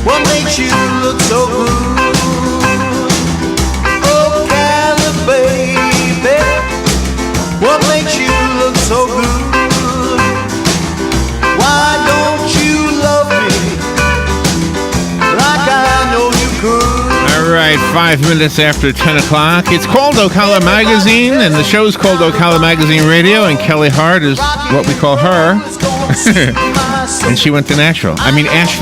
What makes you look so good? Ocala, baby. What makes you look so good? Why don't you love me like I know you could? All right, 5 minutes after 10 o'clock. It's called Ocala Magazine, and the show's called Ocala Magazine Radio, and Kelli Hart is what we call her. And she went to Asheville. Yes.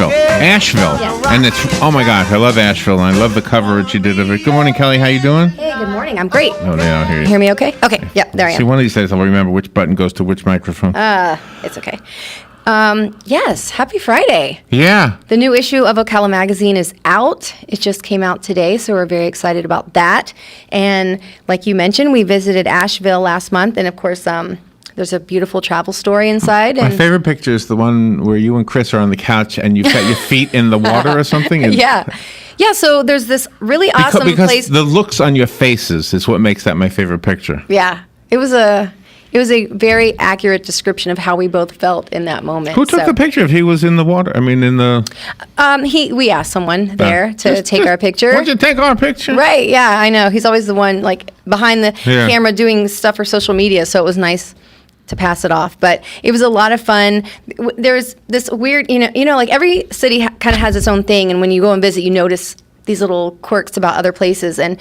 And it's, oh my gosh, I love Asheville, and I love the coverage you did of it. Good morning, Kelli. How you doing? Hey, good morning. I'm great. Oh, yeah, I hear you. Hear me okay? Okay. Yep, there I am. See, one of these days I'll remember which button goes to which microphone. It's okay. Yes, happy Friday. Yeah. The new issue of Ocala Magazine is out. It just came out today, so we're very excited about that. And like you mentioned, we visited Asheville last month, and of course, there's a beautiful travel story inside. My And favorite picture is the one where you and Chris are on the couch and you've got your feet in the water or something. And yeah. So there's this really awesome because place. the looks on your faces is what makes that my favorite picture. Yeah, it was a very accurate description of how we both felt in that moment. Who took the picture if he was in the water? I mean, in the... We asked someone there to take our picture. Why don't you take our picture? Right, yeah, I know. He's always the one, like, behind the camera doing stuff for social media, so it was nice to pass it off. But it was a lot of fun. There's this weird, like every city kind of has its own thing, and when you go and visit, you notice these little quirks about other places. And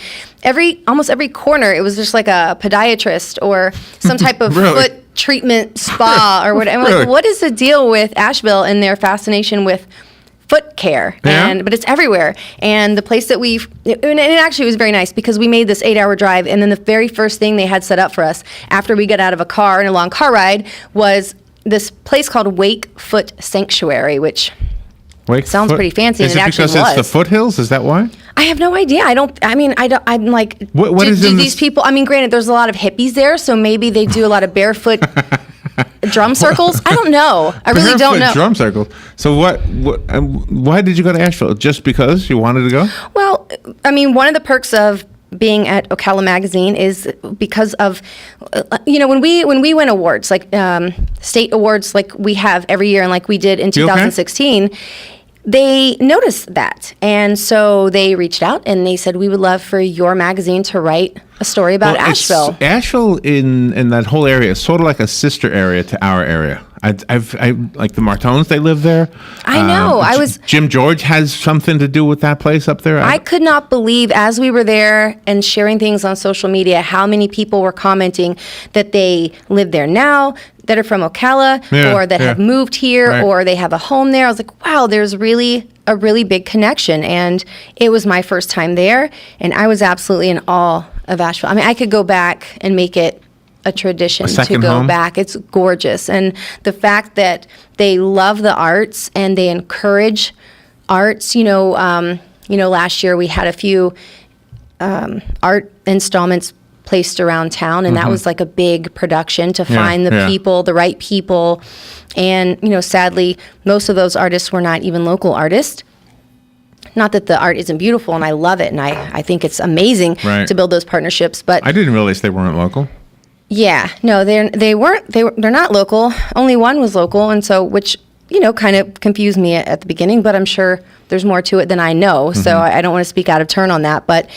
almost every corner, it was just like a podiatrist or some type of Really? foot treatment spa or whatever. Really? Like, what is the deal with Asheville and their fascination with foot care? Yeah? But it's everywhere. And the place that and it actually was very nice because we made this 8-hour drive, and then the very first thing they had set up for us after we got out of a car and a long car ride was this place called Wake Foot Sanctuary, which sounds pretty fancy. Is and it it actually because it's the foothills? Is that why? I have no idea. I'm like, What is in these this? people, granted, there's a lot of hippies there, so maybe they do a lot of barefoot drum circles. I don't know. I really don't know. Drum circles. So why did you go to Asheville? Just because you wanted to go? Well, one of the perks of being at Ocala Magazine is because of, when we win awards, like state awards like we have every year and like we did in 2016, they noticed that. And so they reached out and they said, we would love for your magazine to write a story about Asheville. Asheville in that whole area is sort of like a sister area to our area. I like the Martones, they live there. I know. Jim George has something to do with that place up there. I could not believe, as we were there and sharing things on social media, how many people were commenting that they live there now, that are from Ocala, or that have moved here, or they have a home there. I was like, wow, there's really a really big connection. And it was my first time there, and I was absolutely in awe of Asheville. I could go back and make it a tradition to go back. It's gorgeous. And the fact that they love the arts and they encourage arts, last year we had a few art installments placed around town, and that was like a big production to find the people, the right people. And, sadly, most of those artists were not even local artists. Not that the art isn't beautiful, and I love it, and I think it's amazing to build those partnerships. But I didn't realize they weren't local. Yeah, no, they weren't. They're not local. Only one was local, and so which kind of confused me at the beginning. But I'm sure there's more to it than I know, so I don't want to speak out of turn on that. But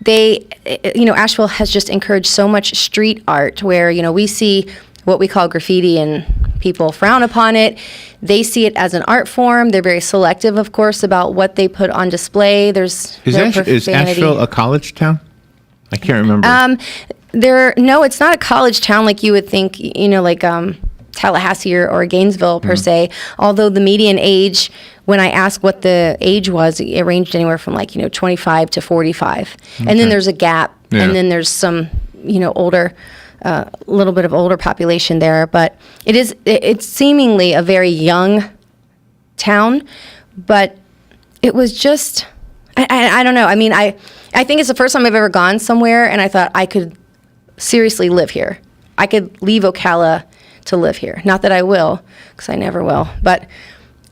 Asheville has just encouraged so much street art where we see what we call graffiti and people frown upon it. They see it as an art form. They're very selective, of course, about what they put on display. Is Asheville a college town? I can't remember. No, it's not a college town like you would think, like Tallahassee or Gainesville per se, although the median age, when I asked what the age was, it ranged anywhere from 25 to 45. Okay. And then there's a gap, and then there's some, older, little bit of older population there, but it's seemingly a very young town, but it was just, I don't know. I think it's the first time I've ever gone somewhere and I thought I could seriously live here. I could leave Ocala to live here. Not that I will, because I never will. But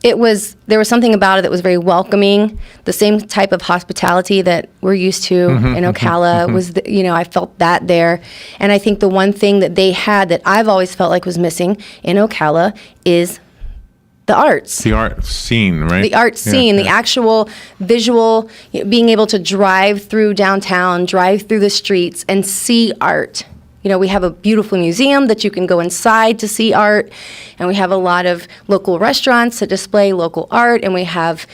there was something about it that was very welcoming. The same type of hospitality that we're used to in Ocala was, I felt that there. And I think the one thing that they had that I've always felt like was missing in Ocala is the arts. The art scene, right? The art scene, the actual visual, being able to drive through downtown, drive through the streets and see art. We have a beautiful museum that you can go inside to see art, and we have a lot of local restaurants that display local art, and we have,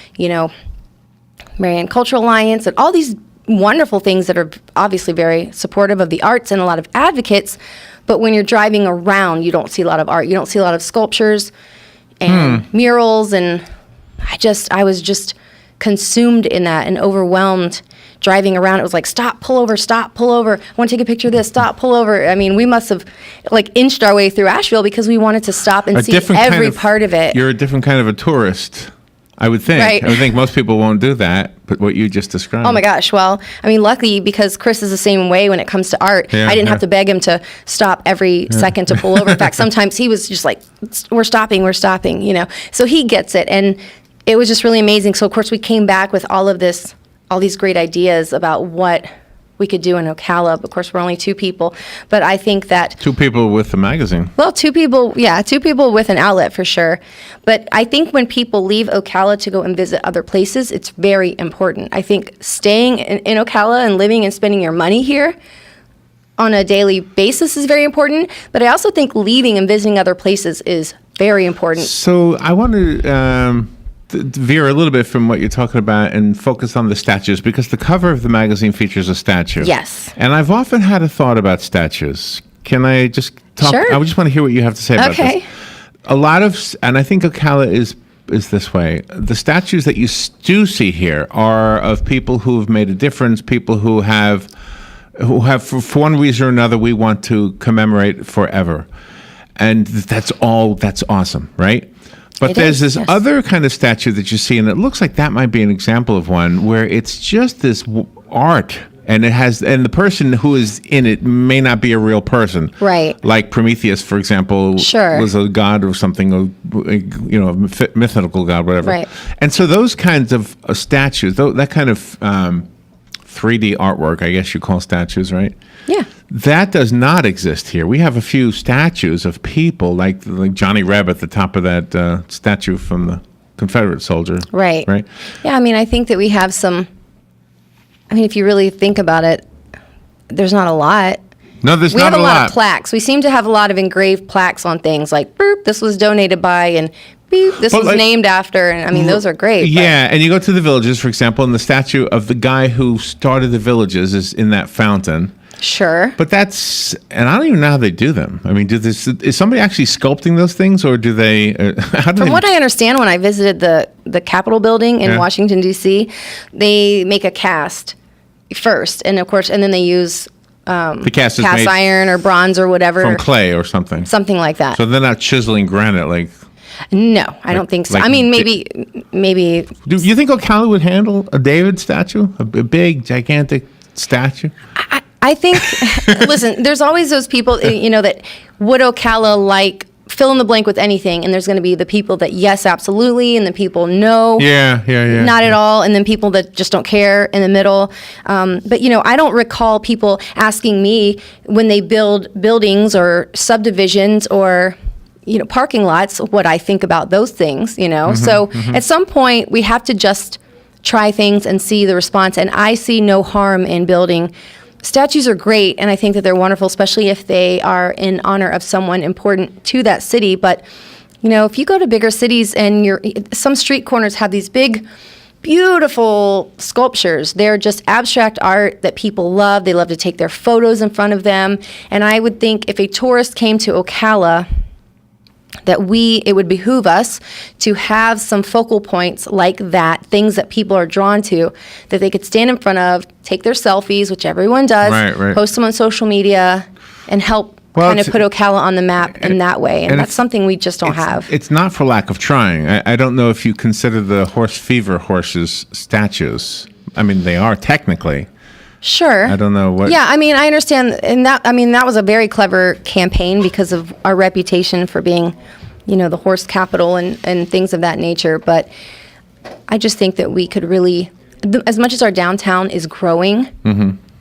Marian Cultural Alliance and all these wonderful things that are obviously very supportive of the arts and a lot of advocates. But when you're driving around, you don't see a lot of art. You don't see a lot of sculptures and murals, and I was just consumed in that and overwhelmed driving around. It was like, stop, pull over, I want to take a picture of this, stop, pull over. I mean, we must have inched our way through Asheville because we wanted to stop and see every part of it. You're a different kind of a tourist, I would think. Right. I would think most people won't do that, but what you just described. Oh my gosh. Well, I mean, luckily, because Chris is the same way when it comes to art, I didn't have to beg him to stop every second to pull over. In fact, sometimes he was just like, we're stopping. So he gets it. And it was just really amazing. So of course we came back with all these great ideas about what we could do in Ocala. Of course, we're only 2 people, but I think that 2 people with the magazine. Well, 2 people with an outlet for sure. But I think when people leave Ocala to go and visit other places, it's very important. I think staying in Ocala and living and spending your money here on a daily basis is very important. But I also think leaving and visiting other places is very important. So I want to veer a little bit from what you're talking about and focus on the statues, because the cover of the magazine features a statue. Yes. And I've often had a thought about statues. Can I just talk? Sure. I just want to hear what you have to say about this. A lot of, and I think Ocala is this way. The statues that you do see here are of people who have made a difference, people who have for one reason or another, we want to commemorate forever. And that's awesome, right? But there's this other kind of statue that you see, and it looks like that might be an example of one where it's just this art, and the person who is in it may not be a real person. Right. Like Prometheus, for example, was a god or something, a mythical god, whatever. Right. And so those kinds of statues, that kind of 3D artwork, I guess you call statues, right? Yeah. That does not exist here. We have a few statues of people, like Johnny Reb at the top of that statue from the Confederate soldier. Right. Right. Yeah, I mean, I think that we have if you really think about it, there's not a lot. No, there's not a lot. We have a lot of plaques. We seem to have a lot of engraved plaques on things like, boop, this was donated by, and beep, this was named after. And I mean, those are great. Yeah, and you go to the villages, for example, and the statue of the guy who started the villages is in that fountain. Sure. But and I don't even know how they do them. I mean, is somebody actually sculpting those things, or do they? From what I understand, when I visited the Capitol building in Washington, D.C., they make a cast first, and of course, and then they use the cast iron or bronze or whatever. From clay or something. Something like that. So they're not chiseling granite like... No, I don't think so. I mean, maybe. Do you think Ocala would handle a David statue? A big, gigantic statue? I think, listen, there's always those people, that would Ocala fill in the blank with anything, and there's going to be the people that yes, absolutely, and the people no, not at all, and then people that just don't care in the middle. But I don't recall people asking me when they build buildings or subdivisions or parking lots what I think about those things. So at some point we have to just try things and see the response. And I see no harm in building. Statues are great, and I think that they're wonderful, especially if they are in honor of someone important to that city. But, if you go to bigger cities and some street corners have these big, beautiful sculptures. They're just abstract art that people love. They love to take their photos in front of them. And I would think if a tourist came to Ocala, that it would behoove us to have some focal points like that, things that people are drawn to, that they could stand in front of, take their selfies, which everyone does, post them on social media, and help kind of put Ocala on the map in that way. And that's something we just don't have. It's not for lack of trying. I don't know if you consider the horse fever horses statues. I mean, they are technically. Sure. I don't know what. Yeah, I mean, I understand, and that was a very clever campaign because of our reputation for being, the horse capital and things of that nature. But I just think that we could really, as much as our downtown is growing,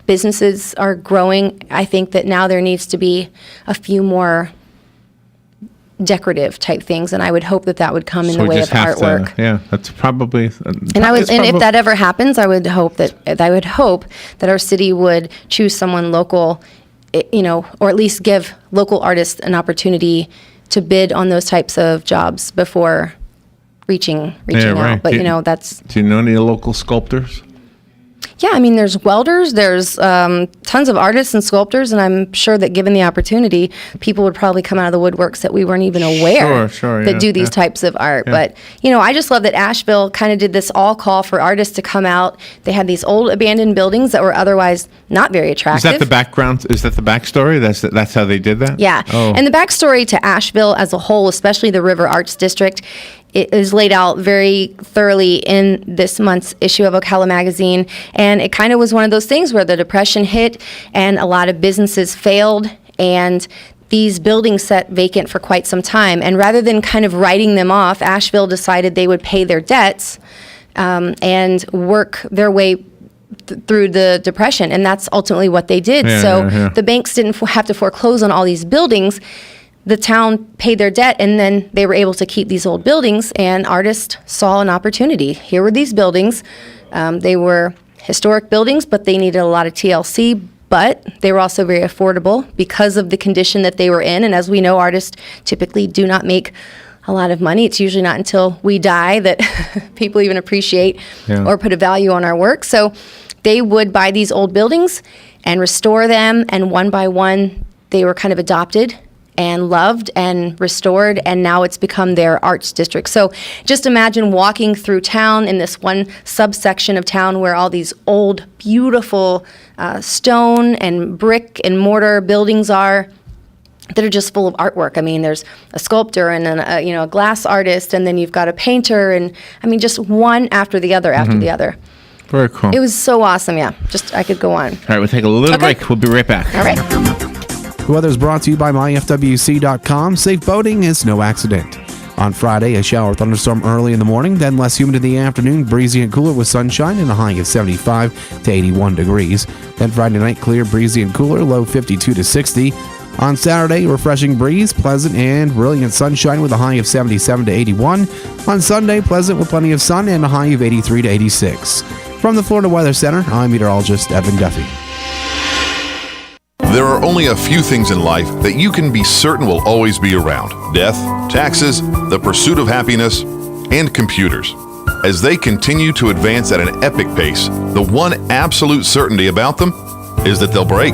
businesses are growing. I think that now there needs to be a few more decorative type things, and I would hope that would come in the way of artwork. That's probably. And if that ever happens, I would hope that our city would choose someone local, or at least give local artists an opportunity to bid on those types of jobs before reaching out. But that's. Do you know any local sculptors? Yeah, I mean, there's welders, there's tons of artists and sculptors, and I'm sure that given the opportunity, people would probably come out of the woodworks that we weren't even aware that do these types of art. But, I just love that Asheville kind of did this all call for artists to come out. They had these old abandoned buildings that were otherwise not very attractive. Is that the background? Is that the backstory? That's how they did that? Yeah. Oh. And the backstory to Asheville as a whole, especially the River Arts District, it is laid out very thoroughly in this month's issue of Ocala magazine. And it kind of was one of those things where the Depression hit and a lot of businesses failed, and these buildings sat vacant for quite some time. And rather than kind of writing them off, Asheville decided they would pay their debts and work their way through the Depression. And that's ultimately what they did. The banks didn't have to foreclose on all these buildings. The town paid their debt, and then they were able to keep these old buildings, and artists saw an opportunity. Here were these buildings. They were historic buildings, but they needed a lot of TLC, but they were also very affordable because of the condition that they were in. And as we know, artists typically do not make a lot of money. It's usually not until we die that people even appreciate or put a value on our work. So they would buy these old buildings and restore them, and one by one, they were kind of adopted and loved and restored, and now it's become their arts district. So just imagine walking through town in this one subsection of town where all these old, beautiful stone and brick and mortar buildings are that are just full of artwork. I mean, there's a sculptor and a glass artist, and then you've got a painter, and I mean, just one after the other after the other. Very cool. It was so awesome, I could go on. All right, we'll take a little break. We'll be right back. All right. The weather is brought to you by myfwc.com. Safe boating is no accident. On Friday, a shower thunderstorm early in the morning, then less humid in the afternoon, breezy and cooler with sunshine and a high of 75 to 81 degrees. Then Friday night, clear, breezy and cooler, low 52 to 60. On Saturday, refreshing breeze, pleasant and brilliant sunshine with a high of 77 to 81. On Sunday, pleasant with plenty of sun and a high of 83 to 86. From the Florida Weather Center, I'm meteorologist Evan Duffy. There are only a few things in life that you can be certain will always be around: death, taxes, the pursuit of happiness, and computers. As they continue to advance at an epic pace, the one absolute certainty about them is that they'll break.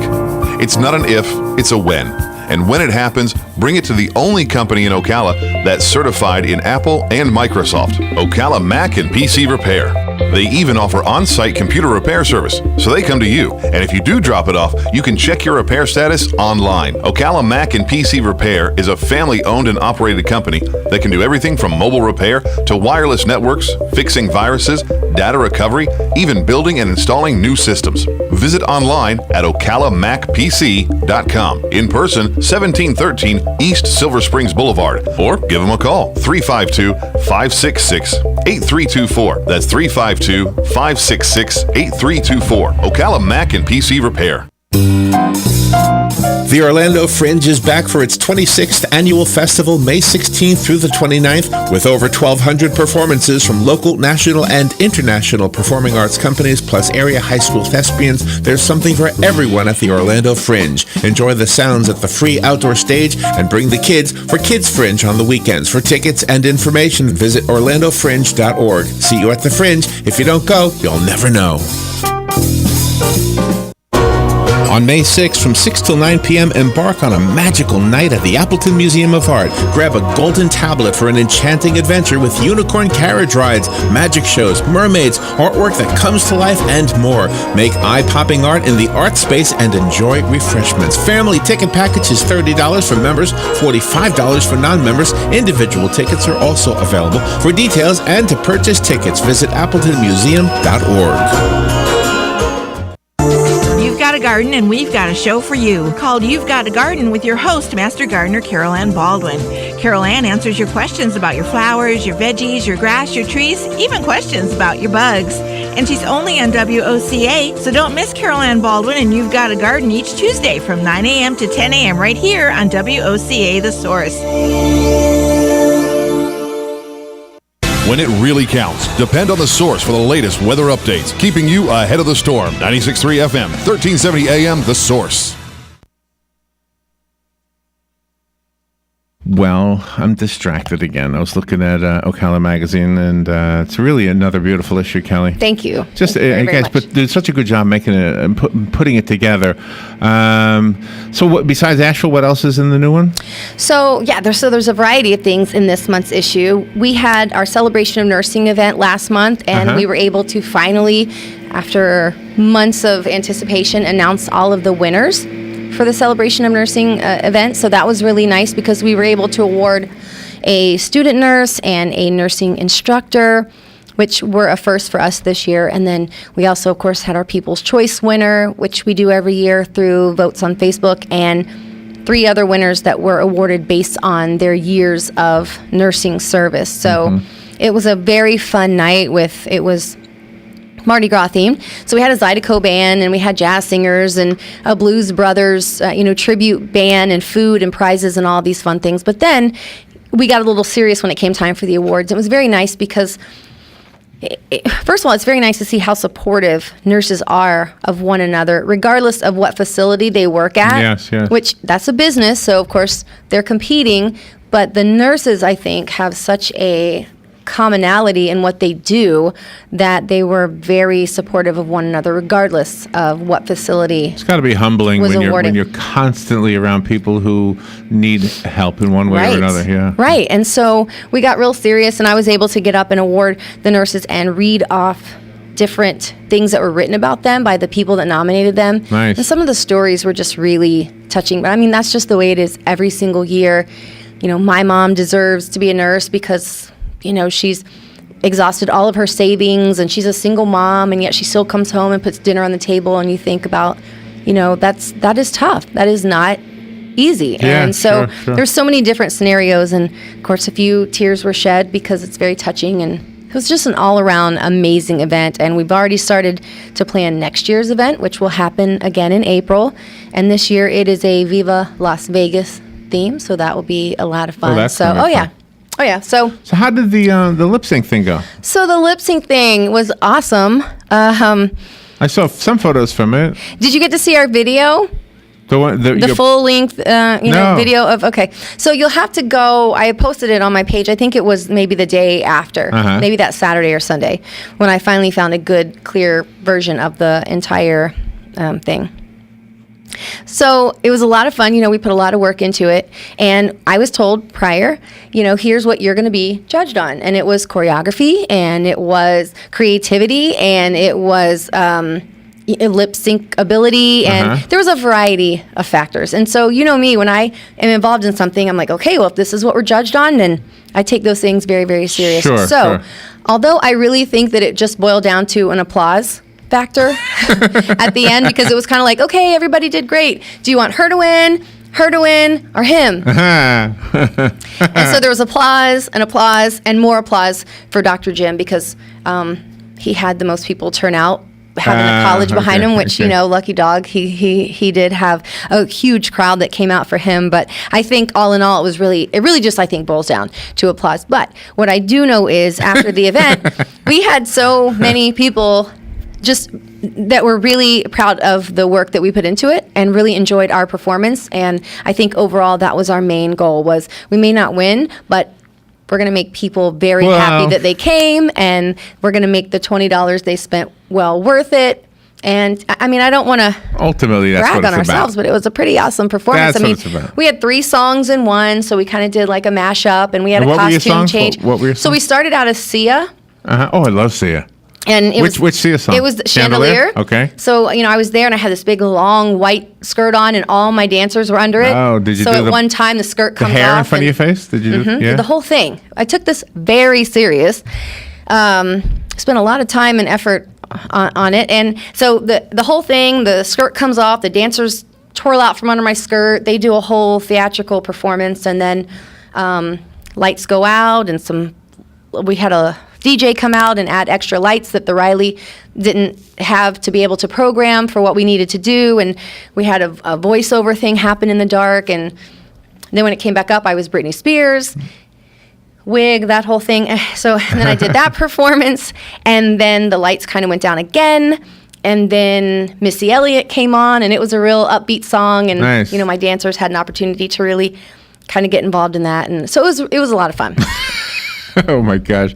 It's not an if, it's a when. And when it happens, bring it to the only company in Ocala that's certified in Apple and Microsoft, Ocala Mac and PC Repair. They even offer on-site computer repair service, so they come to you. And if you do drop it off, you can check your repair status online. Ocala Mac and PC Repair is a family-owned and operated company that can do everything from mobile repair to wireless networks, fixing viruses, data recovery, even building and installing new systems. Visit online at ocalamacpc.com. In person, 1713 East Silver Springs Boulevard, or give them a call, 352-566-8324. That's 352-566-8324. Ocala Mac and PC Repair. The Orlando Fringe is back for its 26th annual festival, May 16th through the 29th, with over 1,200 performances from local, national, and international performing arts companies, plus area high school thespians. There's something for everyone at the Orlando Fringe. Enjoy the sounds at the free outdoor stage and bring the kids for Kids Fringe on the weekends. For tickets and information, visit orlandofringe.org. See you at the Fringe. If you don't go, you'll never know. On May 6th, from 6 till 9 p.m., embark on a magical night at the Appleton Museum of Art. Grab a golden tablet for an enchanting adventure with unicorn carriage rides, magic shows, mermaids, artwork that comes to life, and more. Make eye-popping art in the art space and enjoy refreshments. Family ticket package is $30 for members, $45 for non-members. Individual tickets are also available. For details and to purchase tickets, visit appletonmuseum.org. Got to garden, and we've got a show for you called You've Got a Garden with your host, Master Gardener Carol Ann Baldwin. Carol Ann answers your questions about your flowers, your veggies, your grass, your trees, even questions about your bugs. And she's only on WOCA, so don't miss Carol Ann Baldwin and You've Got a Garden each Tuesday from 9 a.m. to 10 a.m. right here on WOCA The Source. When it really counts, depend on The Source for the latest weather updates, keeping you ahead of the storm. 96.3 FM, 1370 AM, The Source. Well, I'm distracted again. I was looking at Ocala magazine, and it's really another beautiful issue, Kelly. Thank you. Just Thank you you very guys much. did such a good job making it and putting it together. So, what besides Asheville, what else is in the new one? So there's a variety of things in this month's issue. We had our Celebration of Nursing event last month, and we were able to finally, after months of anticipation, announce all of the winners for the Celebration of Nursing event. So that was really nice because we were able to award a student nurse and a nursing instructor, which were a first for us this year. And then we also, of course, had our People's Choice winner, which we do every year through votes on Facebook, and 3 other winners that were awarded based on their years of nursing service. So it was a very fun night. It was Mardi Gras themed. So we had a Zydeco band, and we had jazz singers and a Blues Brothers, tribute band, and food and prizes and all these fun things. But then we got a little serious when it came time for the awards. It was very nice because, first of all, it's very nice to see how supportive nurses are of one another, regardless of what facility they work at. Yes. Which, that's a business, so of course they're competing. But the nurses, I think, have such a commonality in what they do that they were very supportive of one another, regardless of what facility. It's got to be humbling Was when awarded. you're constantly around people who need help in one way or another. Yeah. Right. And so we got real serious, and I was able to get up and award the nurses and read off different things that were written about them by the people that nominated them. Nice. And some of the stories were just really touching. But I mean, that's just the way it is every single year. My mom deserves to be a nurse because she's exhausted all of her savings, and she's a single mom, and yet she still comes home and puts dinner on the table, and you think about, that is tough. That is not easy. Yeah, and so sure. there's so many different scenarios, and of course a few tears were shed because it's very touching, and it was just an all-around amazing event. And we've already started to plan next year's event, which will happen again in April. And this year it is a Viva Las Vegas theme, so that will be a lot of fun. that's gonna be fun. Oh yeah. So how did the lip sync thing go? So the lip sync thing was awesome. I saw some photos from it. Did you get to see our video? The full length, No. video of. Okay, so you'll have to go. I posted it on my page. I think it was maybe the day after, maybe that Saturday or Sunday, when I finally found a good, clear version of the entire thing. So it was a lot of fun. We put a lot of work into it. And I was told prior, here's what you're going to be judged on. And it was choreography, and it was creativity, and it was lip sync ability. And there was a variety of factors. And so, me, when I am involved in something, I'm like, okay, well, if this is what we're judged on, then I take those things very, very serious. Sure. Although I really think that it just boiled down to an applause factor at the end, because it was kind of like, okay, everybody did great. Do you want her to win, or him? And so there was applause, and more applause for Dr. Jim, because he had the most people turn out, having a college behind him, which, lucky dog, he did have a huge crowd that came out for him. But I think all in all, it really just, I think, boils down to applause. But what I do know is after the event, we had so many people just that were really proud of the work that we put into it and really enjoyed our performance. And I think overall that was our main goal. Was we may not win, but we're going to make people very happy that they came, and we're going to make the $20 they spent well worth it. And I mean, I don't want to ultimately brag on ourselves, but it was a pretty awesome performance. That's what it's about. We had 3 songs in one, so we kind of did like a mashup, and we had a costume change. What were your songs? So we started out as Sia. Oh, I love Sia. And which Sia song? It was Chandelier. Okay. So, I was there, and I had this big, long, white skirt on, and all my dancers were under it. Oh, did you so do at one time, the skirt comes off. The hair in front of your face? Did you do? Yeah. The whole thing. I took this very serious. Spent a lot of time and effort on it. And so the whole thing, the skirt comes off, the dancers twirl out from under my skirt. They do a whole theatrical performance, and then lights go out, and we had a DJ come out and add extra lights that the Riley didn't have to be able to program for what we needed to do, and we had a voiceover thing happen in the dark, and then when it came back up, I was Britney Spears, wig, that whole thing. So and then I did that performance, and then the lights kind of went down again, and then Missy Elliott came on, and it was a real upbeat song, and nice. My dancers had an opportunity to really kind of get involved in that, and so it was a lot of fun. Oh my gosh.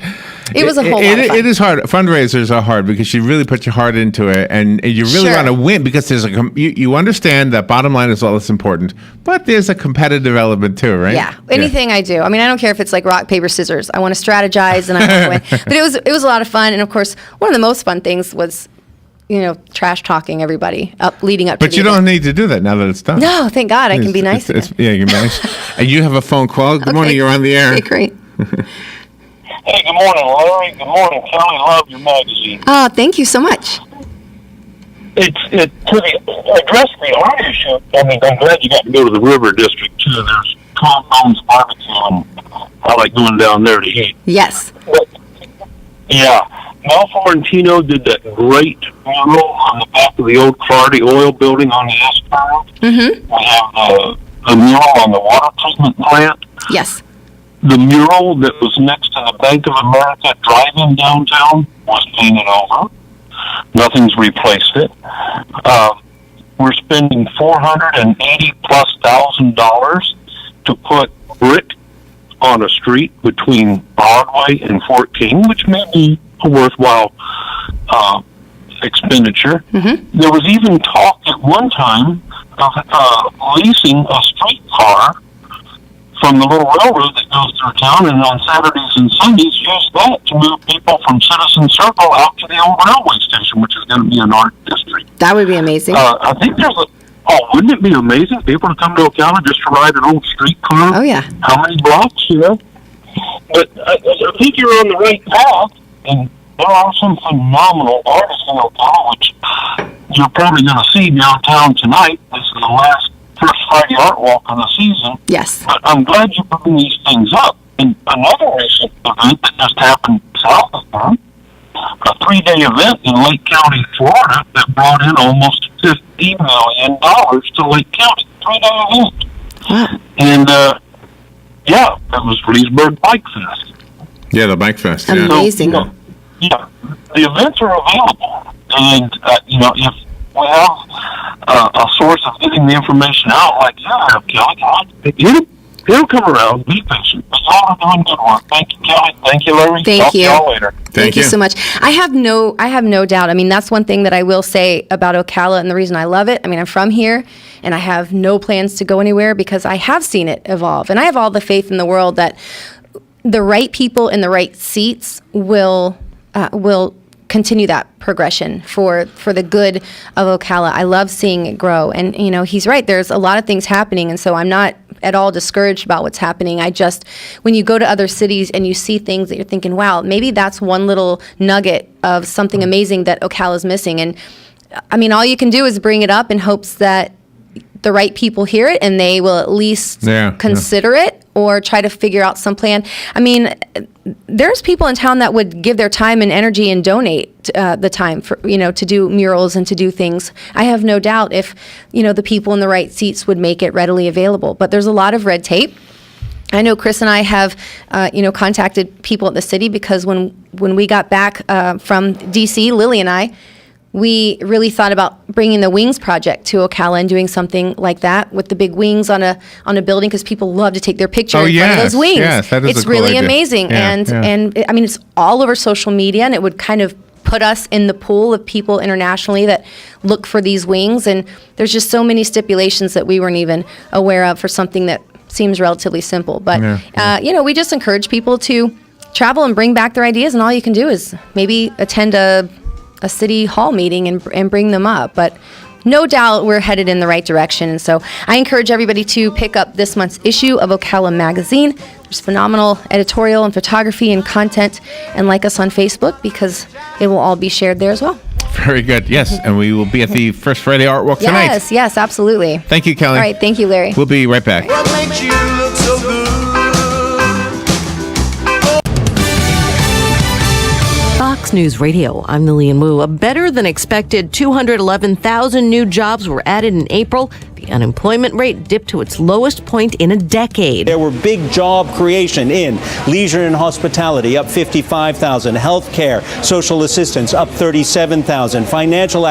It was a whole lot of fun. It is hard. Fundraisers are hard because you really put your heart into it, and you really want to win because there's you understand that bottom line is all that's important, but there's a competitive element too, right? Yeah. Anything I do. I mean, I don't care if it's like rock, paper, scissors. I want to strategize and I want to win. But it was a lot of fun, and of course, one of the most fun things was, trash talking everybody leading up to. But you don't need to do that now that it's done. No, thank God, I can be nice. You can be nice. And you have a phone call. Good morning. You're on the air. Okay, great. Hey, good morning, Larry. Good morning, Kelly. Love your magazine. Oh, thank you so much. To address the art issue, I mean, I'm glad you got to go to the River District, too. There's Tom Bones Barbecue, and I like going down there to eat. Yes. But, yeah. Mel Florentino did that great mural on the back of the old Clardy Oil building on the S-curve. Mm-hmm. We have the mural on the water treatment plant. Yes. The mural that was next to the Bank of America drive-in downtown was painted over. Nothing's replaced it. We're spending $480,000+ to put brick on a street between Broadway and Fort King, which may be a worthwhile expenditure. Mm-hmm. There was even talk at one time of leasing a streetcar from the little railroad that goes through town, and on Saturdays and Sundays use that to move people from Citizen Circle out to the old railway station, which is going to be an art district. That would be amazing. I think wouldn't it be amazing people to come to Ocala just to ride an old streetcar? Oh, yeah. How many blocks, But I think you're on the right path, and there are some phenomenal artists in Ocala, which you're probably going to see downtown tonight. This is the last First Friday Art Walk of the season. Yes. But I'm glad you bring these things up. And another recent event that just happened south of them, a 3-day event in Lake County, Florida, that brought in almost $50 million to Lake County. 3-day event. Wow. And, that was Leesburg Bike Fest. Yeah, the Bike Fest. Yeah. Amazing. So, the events are available. And, if we have a source of getting the information out, like it'll come around. Be patient. But y'all are doing good work. Thank you, Kelly. Thank you, Larry. Thank you. Talk to y'all later. Thank you so much. I have no doubt. I mean, that's one thing that I will say about Ocala, and the reason I love it. I mean, I'm from here, and I have no plans to go anywhere because I have seen it evolve, and I have all the faith in the world that the right people in the right seats will continue that progression for the good of Ocala. I love seeing it grow, and he's right. There's a lot of things happening, and so I'm not at all discouraged about what's happening. When you go to other cities and you see things that you're thinking, wow, maybe that's one little nugget of something amazing that Ocala's missing. And I mean, all you can do is bring it up in hopes that the right people hear it and they will at least consider it or try to figure out some plan. I mean, there's people in town that would give their time and energy and donate the time for, to do murals and to do things. I have no doubt if, the people in the right seats would make it readily available. But there's a lot of red tape. I know Chris and I have, contacted people at the city because when we got back from D.C., Lily and I, we really thought about bringing the Wings project to Ocala and doing something like that with the big wings on a building because people love to take their picture in front of those wings. Yes, that is it's a cool really idea. amazing, and I mean it's all over social media, and it would kind of put us in the pool of people internationally that look for these wings. And there's just so many stipulations that we weren't even aware of for something that seems relatively simple. But we just encourage people to travel and bring back their ideas, and all you can do is maybe attend a city hall meeting and bring them up. But no doubt we're headed in the right direction. And so I encourage everybody to pick up this month's issue of Ocala Magazine. There's phenomenal editorial and photography and content, and like us on Facebook because it will all be shared there as well. Very good. Yes, and we will be at the First Friday Art Walk tonight. Yes, absolutely. Thank you, Kelli. All right, thank you, Larry. We'll be right back. What makes you look so good? Fox News Radio, I'm Lillian Wu. A better than expected 211,000 new jobs were added in April. The unemployment rate dipped to its lowest point in a decade. There were big job creation in leisure and hospitality, up 55,000, healthcare, social assistance, up 37,000, financial